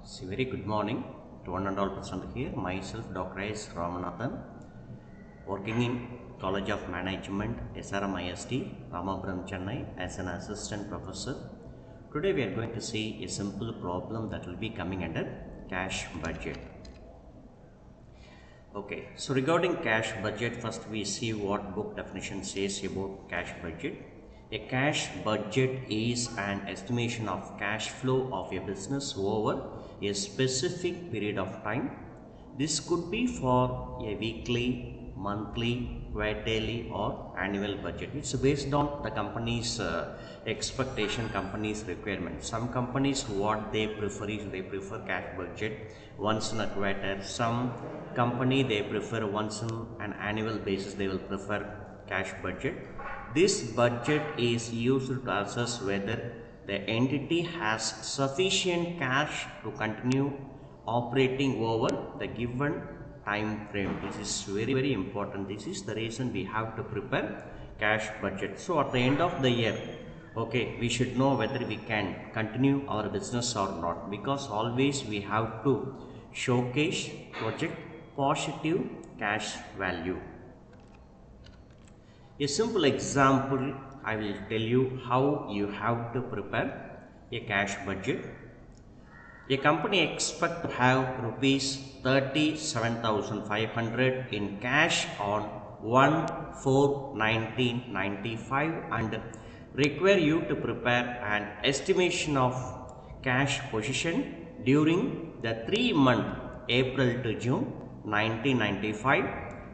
Very good morning to one and all present here. Myself, Dr. S. Ramanathan, working in College of Management, SRMIST, Ramapuram, Chennai as an assistant professor. Today we are going to see a simple problem that will be coming under cash budget. Okay, so regarding cash budget, first we see what book definition says about cash budget. A cash budget is an estimation of cash flow of a business over a specific period of time. This could be for a weekly, monthly, quarterly or annual budget. It's based on the company's expectation, company's requirement. Some companies what they prefer is they prefer cash budget once in a quarter. Some company they prefer once in an annual basis, they will prefer cash budget. This budget is used to assess whether the entity has sufficient cash to continue operating over the given time frame. This is very important. This is the reason we have to prepare cash budget. So at the end of the year, okay, we should know whether we can continue our business or not, because always we have to showcase, project positive cash value. A simple example, I will tell you how you have to prepare a cash budget. A company expects to have rupees 37,500 in cash on 1/4/1995 and require you to prepare an estimation of cash position during the 3-month April to June 1995.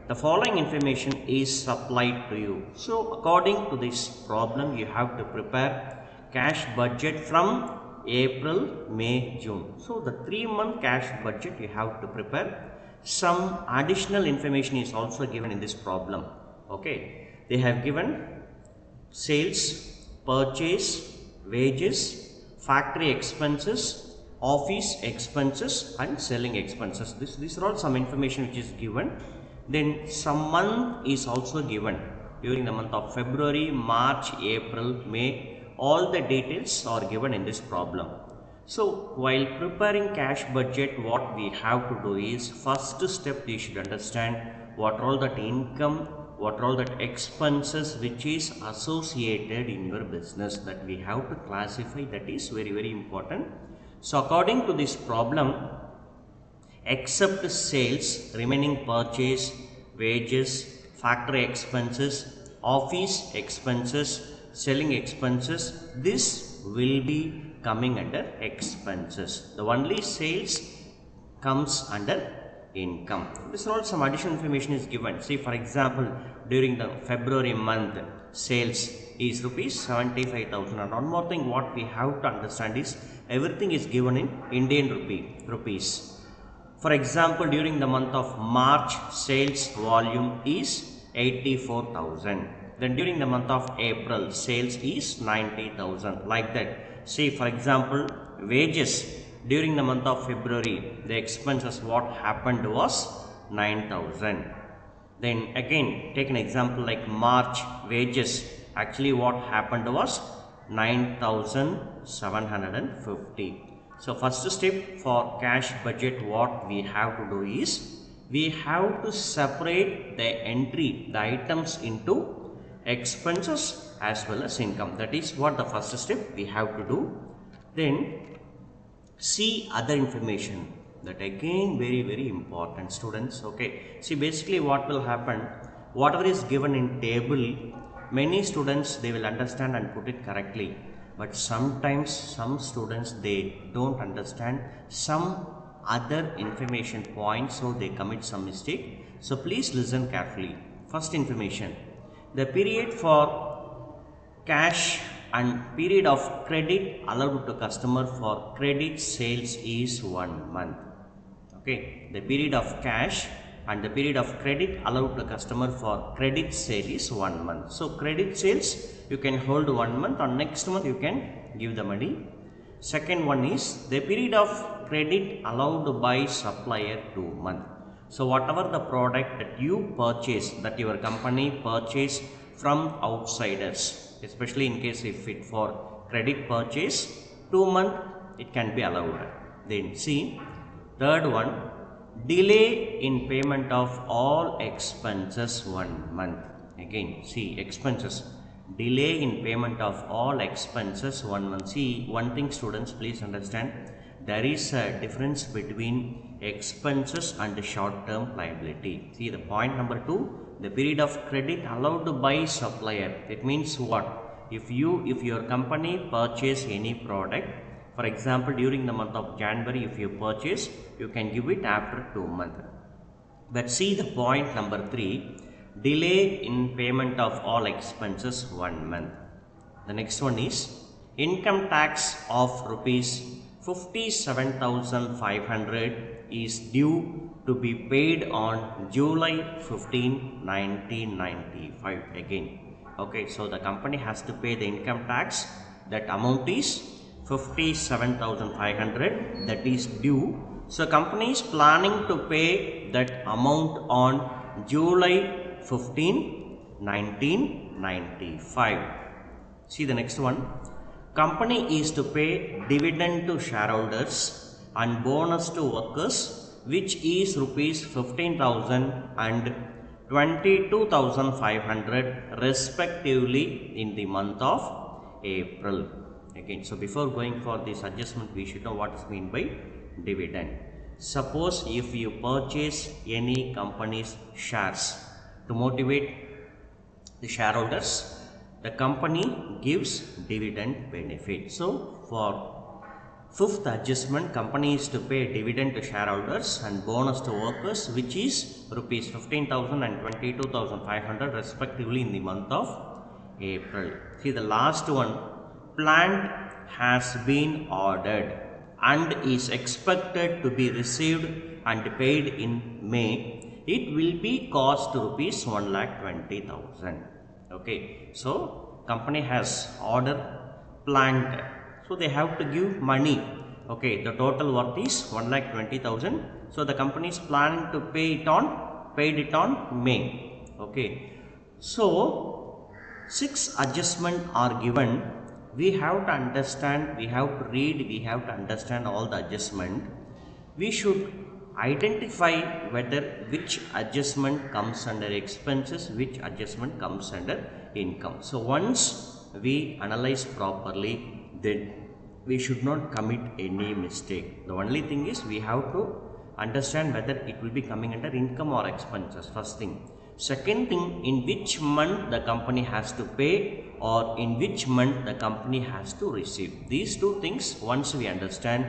The following information is supplied to you. So according to this problem, you have to prepare cash budget from April, May, June. So the 3-month cash budget you have to prepare. Some additional information is also given in this problem. Okay, they have given sales, purchase, wages, factory expenses, office expenses and selling expenses. These are all some information which is given. Then some month is also given during the month of February, March, April, May. All the details are given in this problem. So while preparing cash budget, what we have to do is, first step you should understand what all that income, what all that expenses which is associated in your business, that we have to classify. That is very important. So according to this problem, except sales, remaining purchase, wages, factory expenses, office expenses, selling expenses, this will be coming under expenses. The only sales comes under income. This is all some additional information is given. See, for example, during the February month, sales is rupees 75,000. And one more thing what we have to understand is, everything is given in Indian rupees. For example, during the month of March, sales volume is 84,000. Then during the month of April, sales is 90,000. Like that. See, for example, wages during the month of February, the expenses what happened was 9,000. Then again, take an example like March wages. Actually, what happened was 9,750. So first step for cash budget, what we have to do is, we have to separate the entry, the items into expenses as well as income. That is what the first step we have to do. Then see other information, that again very important, students. Okay, see, basically what will happen, whatever is given in table, many students they will understand and put it correctly. But sometimes some students they don't understand some other information points, so they commit some mistake. So please listen carefully. First information, the period for cash and period of credit allowed to customer for credit sales is 1 month. Okay, the period of cash and the period of credit allowed to customer for credit sale is 1 month. So credit sales you can hold 1 month, and next month you can give the money. Second one is the period of credit allowed by supplier 2 months. So whatever the product that you purchase, that your company purchase from outsiders, especially in case if it for credit purchase, 2 months it can be allowed. Then see, third one, delay in payment of all expenses 1 month. Again, see, expenses, delay in payment of all expenses 1 month. See, one thing students, please understand, there is a difference between expenses and short-term liability. See, the point number 2, the period of credit allowed by supplier. It means what? If your company purchase any product, for example, during the month of January, if you purchase, you can give it after 2 months. But see the point number 3, delay in payment of all expenses 1 month. The next one is income tax of rupees 57,500 is due to be paid on July 15, 1995 again. Okay, so the company has to pay the income tax. That amount is 57,500, that is due. So company is planning to pay that amount on July 15, 1995. See the next one. Company is to pay dividend to shareholders and bonus to workers, which is rupees 15,000 and 22,500 respectively in the month of April. Again, so before going for this adjustment, we should know what is meant by dividend. Suppose if you purchase any company's shares to motivate the shareholders, the company gives dividend benefit. So for fifth adjustment, company is to pay dividend to shareholders and bonus to workers, which is rupees 15,000 and 22,500 respectively in the month of April. See the last one, plant has been ordered and is expected to be received and paid in May. It will be cost rupees 1,20,000. Okay, so company has ordered plant, so they have to give money. Okay, the total worth is 1,20,000. So the company is planning to paid it on May. Okay, so 6 adjustments are given. We have to understand, we have to read, we have to understand all the adjustment. We should identify whether which adjustment comes under expenses, which adjustment comes under income. So once we analyze properly, then we should not commit any mistake. The only thing is we have to understand whether it will be coming under income or expenses, first thing. Second thing, in which month the company has to pay or in which month the company has to receive. These two things, once we understand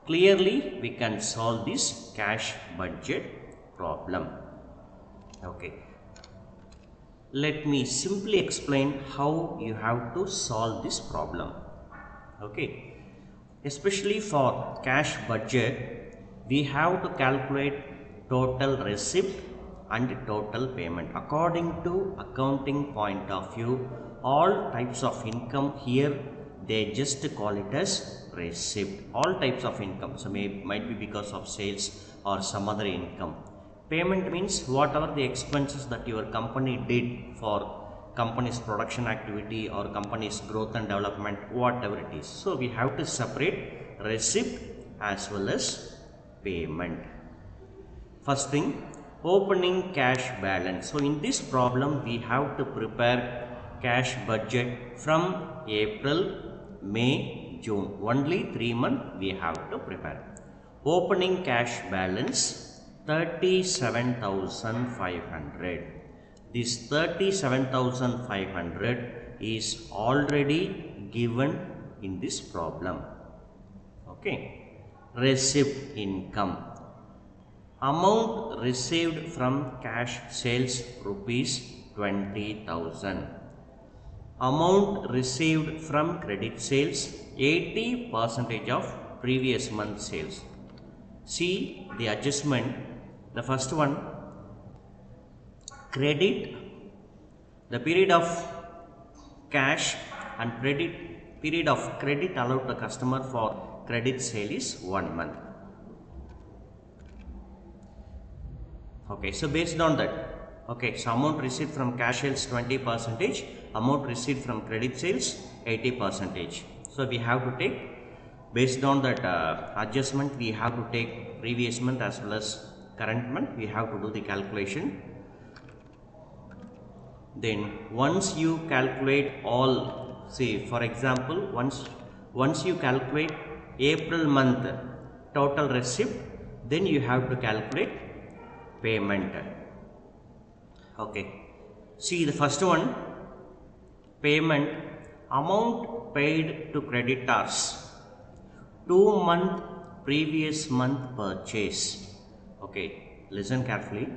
clearly, we can solve this cash budget problem. Okay, let me simply explain how you have to solve this problem. Okay, especially for cash budget, we have to calculate total receipt and total payment. According to accounting point of view, all types of income here, they just call it as receipt. All types of income, so might be because of sales or some other income. Payment means whatever the expenses that your company did for company's production activity or company's growth and development, whatever it is. So we have to separate receipt as well as payment. First thing, opening cash balance. So in this problem, we have to prepare cash budget from April, May, June. Only 3 months we have to prepare. Opening cash balance 37,500. This 37,500 is already given in this problem. Okay. Receipt income. Amount received from cash sales rupees 20,000. Amount received from credit sales 80% of previous month sales. See the adjustment. The first one, credit, the period of cash and period of credit allowed to customer for credit sale is 1 month. Okay, so based on that, okay, so amount received from cash sales 20%, amount received from credit sales 80%. So we have to take Based on that adjustment, we have to take previous month as well as current month. We have to do the calculation. Then once you calculate all, say for example, once you calculate April month total receipt, then you have to calculate payment. Okay, see the first one, payment amount paid to creditors 2-month previous month purchase. Okay, listen carefully.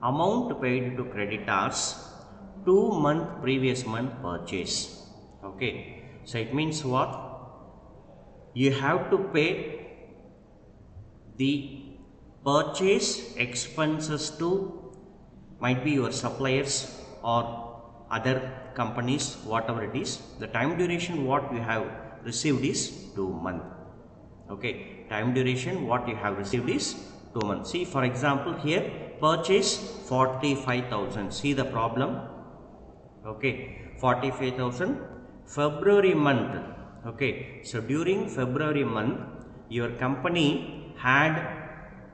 Amount paid to creditors 2-month previous month purchase. Okay, so it means what? You have to pay the purchase expenses to, might be your suppliers or other companies, whatever it is. The time duration what you have received is 2 months. Okay, time duration what you have received is 2 months. See for example here, purchase 45,000. See the problem. Okay, 45,000 February month. Okay, so during February month your company had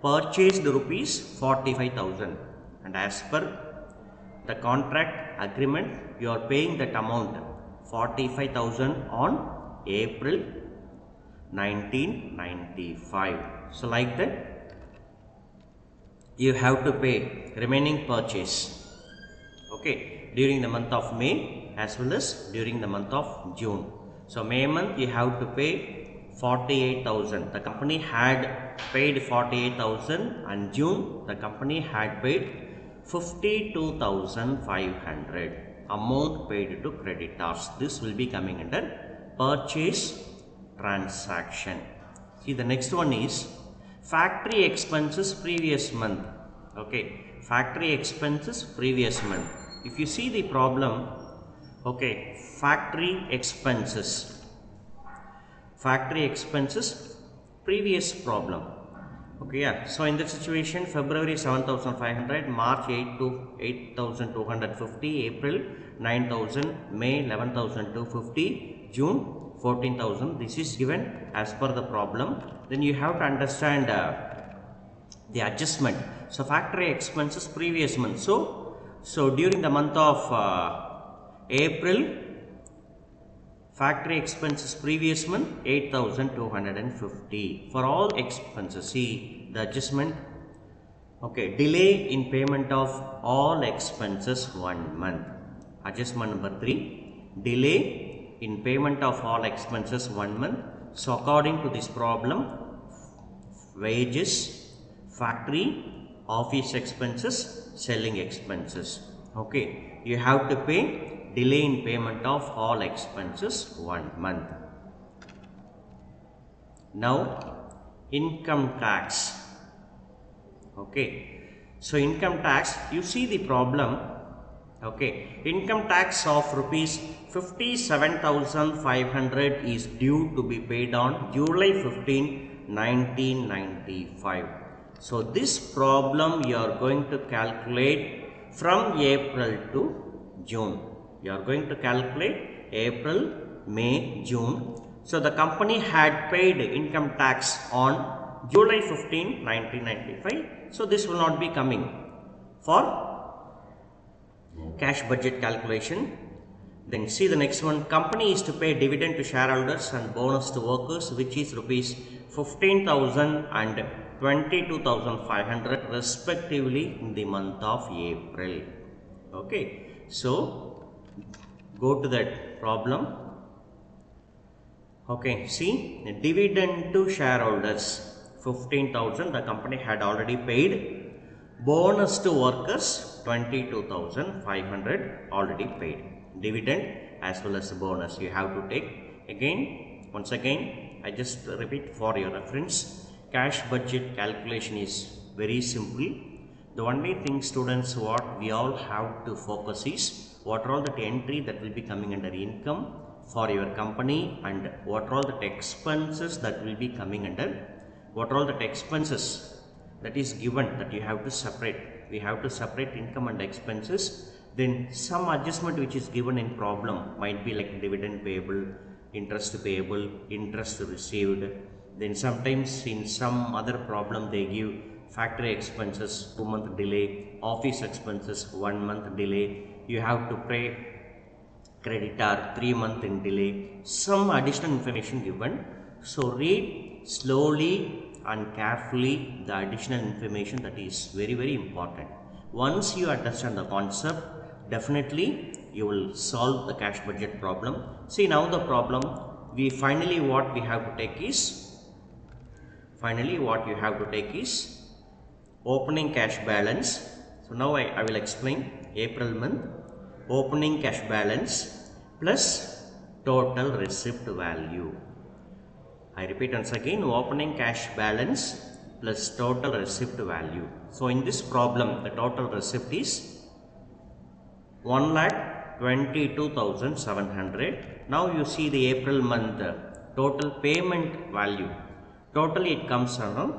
purchased rupees 45,000, and as per the contract agreement you are paying that amount 45,000 on April 1995. So like that you have to pay remaining purchase, okay, during the month of May as well as during the month of June. So May month you have to pay 48,000. The company had paid 48,000, and June the company had paid 52,500 amount paid to creditors. This will be coming under purchase transaction. See the next one is factory expenses previous month. Okay, factory expenses previous month. If you see the problem, okay, factory expenses previous problem. Okay, yeah. So in that situation, February 7,500, March 8,250, April 9,000, May 11,250, June 14,000. This is given as per the problem. Then you have to understand the adjustment. So factory expenses previous month. So during the month of April, factory expenses previous month 8,250 for all expenses. See the adjustment. Okay, delay in payment of all expenses 1 month. Adjustment number 3, delay in payment of all expenses 1 month. So according to this problem, wages, factory, office expenses, selling expenses. Okay, you have to pay delay in payment of all expenses 1 month. Now income tax. Okay, so income tax, you see the problem. Okay, income tax of rupees 57,500 is due to be paid on July 15, 1995. So this problem you are going to calculate from April to June. You are going to calculate April, May, June. So the company had paid income tax on July 15, 1995. So this will not be coming for cash budget calculation. Then see the next one, company is to pay dividend to shareholders and bonus to workers, which is rupees 15,000 and 22,500 respectively in the month of April. Okay, so go to that problem. Okay, see, dividend to shareholders 15,000 the company had already paid. Bonus to workers 22,500 already paid. Dividend as well as bonus you have to take. Again, once again, I just repeat for your reference. Cash budget calculation is very simple. The only thing, students, what we all have to focus is what are all the entry that will be coming under income for your company, and what are all the expenses that will be coming under, what are all the expenses that is given that you have to separate. We have to separate income and expenses. Then some adjustment which is given in problem might be like dividend payable, interest payable, interest received. Then sometimes in some other problem they give factory expenses 2 month delay, office expenses 1 month delay, you have to pay creditor 3 month in delay, some additional information given. So read slowly and carefully the additional information, that is very important. Once you understand the concept, definitely you will solve the cash budget problem. See, now the problem, we finally what you have to take is opening cash balance. So now I will explain. April month opening cash balance plus total receipt value. I repeat once again, opening cash balance plus total receipt value. So in this problem the total receipt is 1,22,700. Now you see the April month total payment value. Totally it comes around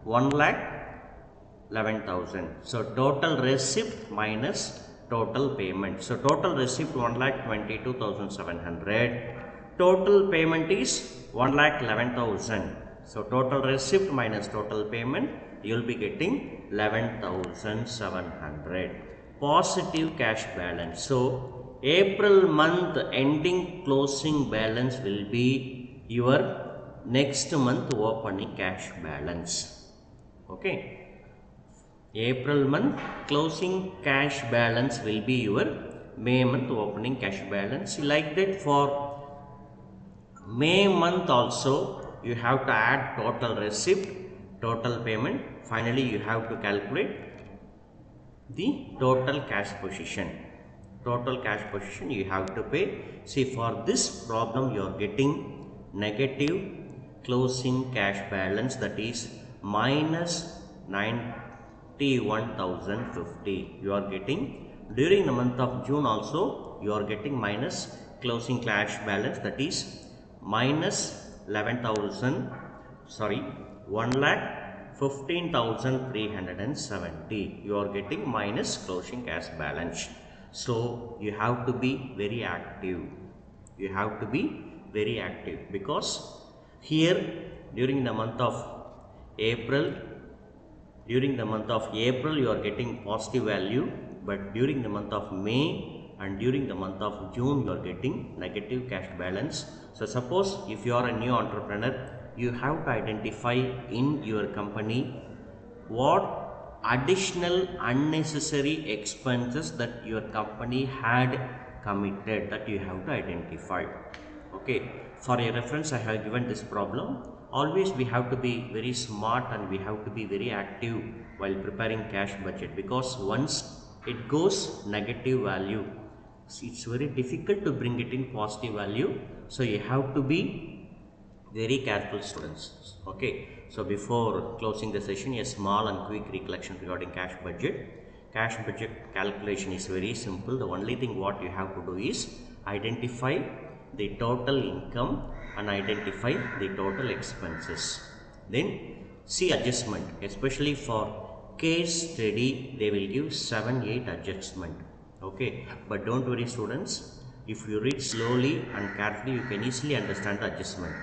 1,11,000. So total receipt minus total payment. So total receipt 1,22,700. Total payment is 1,11,000. So total receipt minus total payment, you will be getting 11,700. Positive cash balance. So April month ending closing balance will be your next month opening cash balance. Okay. April month closing cash balance will be your May month opening cash balance. Like that for May month also you have to add total receipt, total payment. Finally you have to calculate the total cash position. Total cash position you have to pay. See, for this problem you are getting negative closing cash balance, that is minus 91,050 you are getting. During the month of June also you are getting minus closing cash balance, that is minus 1,15,370 you are getting minus closing cash balance. So you have to be very active. You have to be very active, because here during the month of April you are getting positive value, but during the month of May and during the month of June you are getting negative cash balance. So suppose if you are a new entrepreneur, you have to identify in your company what additional unnecessary expenses that your company had committed, that you have to identify. Okay, for your reference I have given this problem. Always we have to be very smart and we have to be very active while preparing cash budget, because once it goes negative value, it's very difficult to bring it in positive value. So you have to be very careful, students. Okay, so before closing the session, a small and quick recollection regarding cash budget. Cash budget calculation is very simple. The only thing what you have to do is identify the total income and identify the total expenses. Then see adjustment, especially for case study they will give 7-8 adjustment. Okay, but don't worry students, if you read slowly and carefully you can easily understand the adjustment.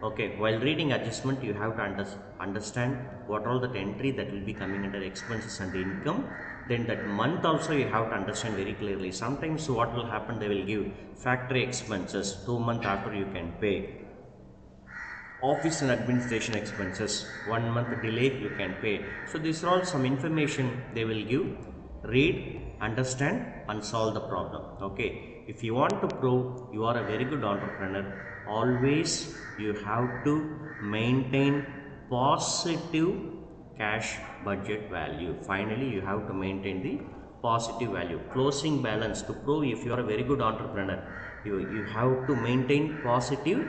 Okay, while reading adjustment you have to understand what all that entry that will be coming under expenses and income. Then that month also you have to understand very clearly. Sometimes what will happen, they will give factory expenses 2 months after you can pay, office and administration expenses 1 month delay you can pay. So these are all some information they will give. Read, understand and solve the problem. Okay, if you want to prove you are a very good entrepreneur, always you have to maintain positive cash budget value. Finally you have to maintain the positive value. Closing balance, to prove if you are a very good entrepreneur, you have to maintain positive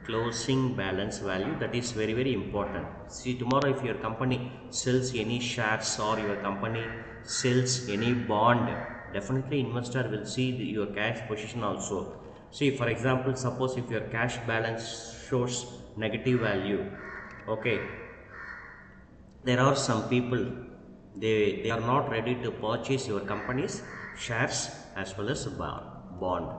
closing balance value. That is very important. See, tomorrow if your company sells any shares or your company sells any bond, definitely investor will see your cash position also. See, for example, suppose if your cash balance shows negative value, okay, there are some people, they are not ready to purchase your company's shares as well as bond.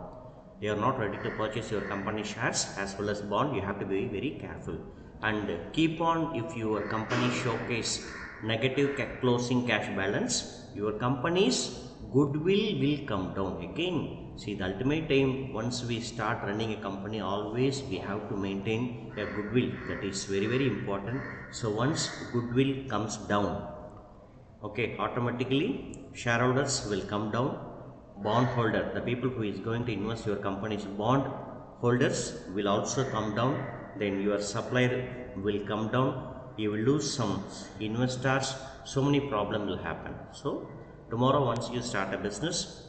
you are not ready to purchase your company shares as well as bond, you have to be very careful. And keep on, if your company showcase negative closing cash balance, your company's goodwill will come down again. See, the ultimate aim, once we start running a company, always we have to maintain a goodwill. That is very very important. So once goodwill comes down, okay, automatically shareholders will come down. Bond holder, the people who is going to invest your company's bond holders, will also come down. Then your supplier will come down. You will lose some investors. So many problems will happen. So tomorrow, once you start a business,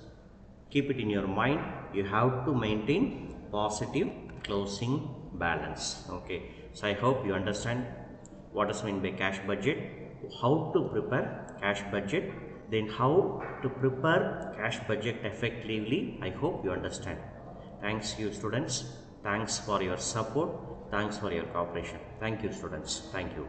keep it in your mind, you have to maintain positive closing balance. Okay, so I hope you understand what does mean by cash budget, how to prepare cash budget, then how to prepare cash budget effectively. I hope you understand. Thanks you students, thanks for your support, thanks for your cooperation. Thank you students, thank you.